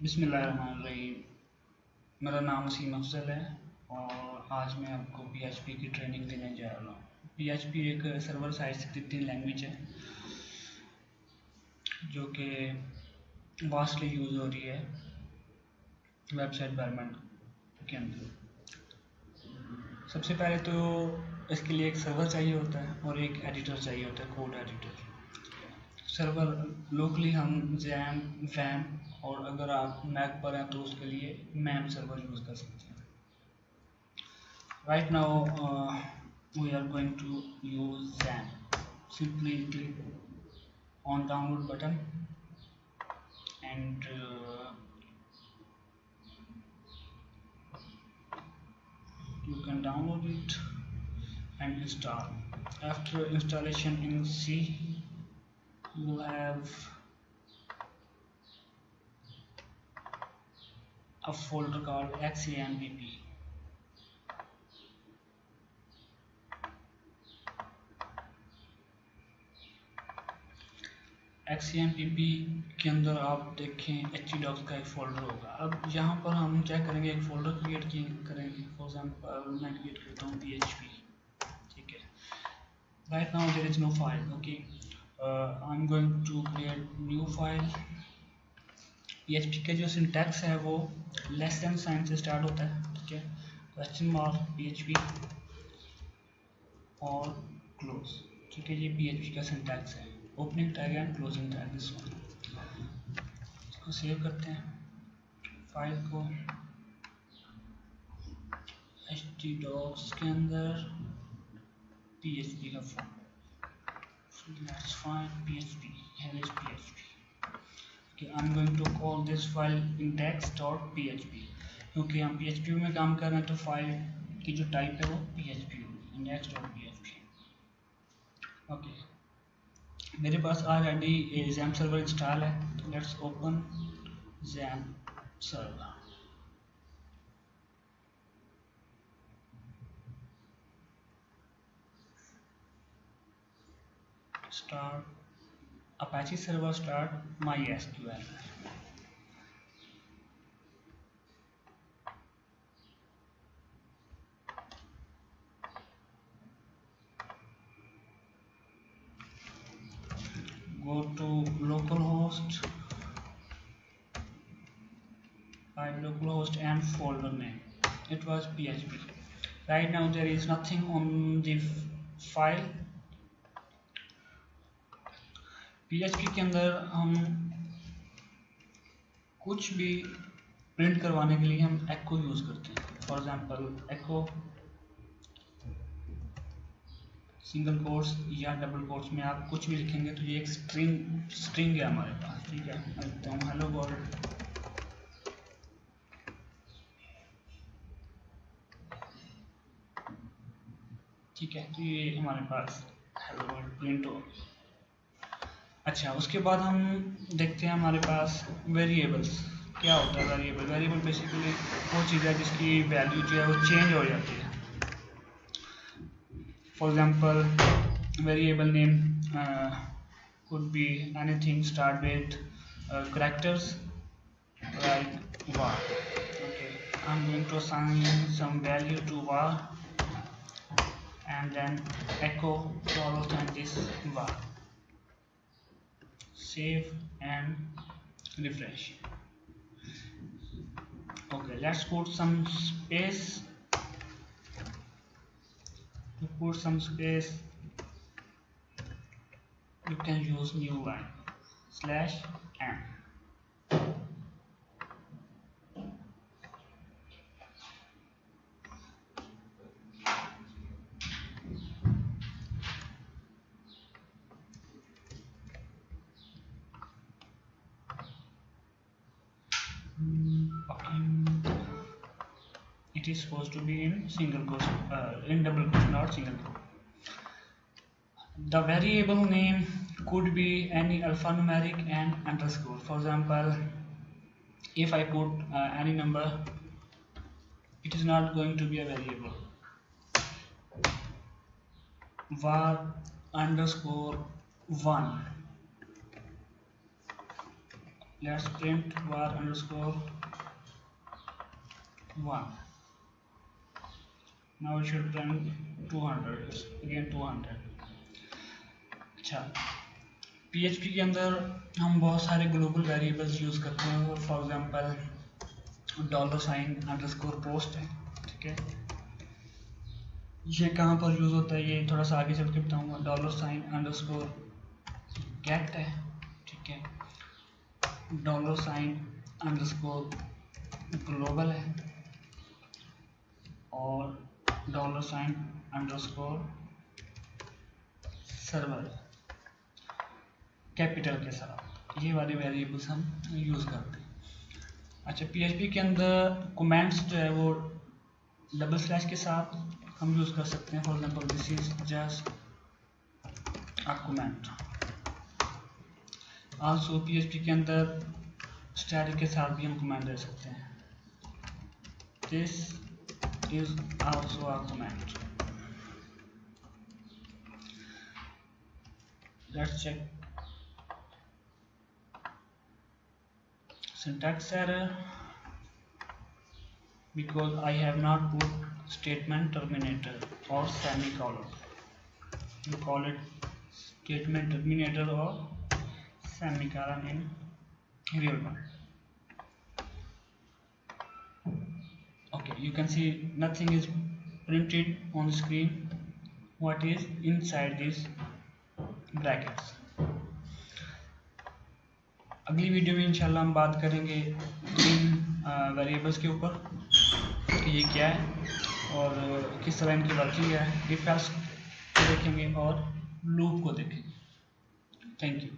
बिस्मिल्लाहिर्रहमानिर्रहीम। मेरा नाम वसीम अफजल है और आज मैं आपको PHP की ट्रेनिंग देने जा रहा हूँ। PHP एक सर्वर साइड स्क्रिप्टिंग लैंग्वेज है जो कि वास्टली यूज़ हो रही है वेबसाइट डेवलपमेंट के अंदर। सबसे पहले तो इसके लिए एक सर्वर चाहिए होता है और एक एडिटर चाहिए होता है, कोड एडिटर। सर्वर लोकली हम जैम वैम और अगर आप मैक पर हैं तो उसके लिए मैम सर्वर यूज़ कर सकते हैं। Right now we are going to use jam. Simply click on download button and you can download it and install. After installation in C, you will have a folder called xampp. xampp के अंदर आप देखें htdocs का एक folder होगा। अब यहाँ पर हम क्या करेंगे, एक फोल्डर क्रिएट करेंगे। फॉर एग्जाम्पल मैं क्रिएट करता हूँ PHP, ठीक है। Right now there is no file, okay. I am going to create new file. PHP का जो सिंटैक्स है वो लेस देन साइन से स्टार्ट होता है, ठीक है। क्वेश्चन मार्क PHP और क्लोज, ठीक है। ये PHP का सिंटैक्स है, opening tag and closing tag. This one इसको सेव करते हैं फाइल को htdocs के अंदर PHP का folder. Let's find PHP, here is PHP। Okay, I'm going to call this file index.php क्योंकि हम PHP में काम कर रहे हैं तो फाइल की जो टाइप है वो PHP होगी, index.php। ओके, मेरे पास ऑलरेडी XAMPP सर्वर इंस्टॉल है, तो let's open XAMPP server. Start Apache server, start MySQL। Go to localhost, find localhost and folder name. It was PHP. Right now there is nothing on the file। PHP के अंदर हम कुछ भी print करवाने के लिए हम echo यूज़ करते हैं। For example echo single quotes या डबल कोट्स में आप कुछ भी लिखेंगे तो ये एक स्ट्रिंग है हमारे पास, ठीक है। मैं लिखता हूँ हेलो वर्ल्ड, ठीक है। तो ये हमारे पास हेलो वर्ल्ड प्रिंट हो। अच्छा, उसके बाद हम देखते हैं हमारे पास वेरिएबल्स। क्या होता है वेरिएबल? वेरिएबल बेसिकली वो चीज़ है जिसकी वैल्यू जो है वो चेंज हो जाती है। For example variable name could be anything start with characters like var। Okay, I'm going to assign some value to var and then echo follow than this var। Save and refresh। Okay, let's put some space। To put some space you can use new line /m। It is supposed to be in single quotes, in double quotes, not single quote। The variable name could be any alphanumeric and underscore। For example, if I put any number, it is not going to be a variable। var underscore 1, let's print var underscore 1. now it should print 200, again 200. अच्छा, PHP के अंदर हम बहुत सारे global variables use करते हैं, for example $_post है, ठीक है। ये कहाँ पर यूज़ होता है ये थोड़ा सा आगे चल के बताऊँगा। $_get है, ठीक है। $_global है और $_server कैपिटल के साथ, ये वाले वेरिएबल्स हम यूज़ करते हैं। अच्छा, PHP के अंदर कमेंट्स जो है वो डबल स्लैश के साथ हम यूज़ कर सकते हैं। For example this is just a comment. Also PHP के अंदर स्टैटिक के साथ भी हम कमेंट दे सकते हैं। This is also a comment. Let's check syntax error because I have not put statement terminator or semicolon. You call it statement terminator or semicolon in real world. Okay, you can see nothing is printed on the screen. What is inside these brackets? अगली video में इंशाल्लाह हम बात करेंगे इन variables के ऊपर कि ये क्या है और किस तरह इनकी वर्किंग है। इफ एल्स को देखेंगे और लूप को देखेंगे। Thank you.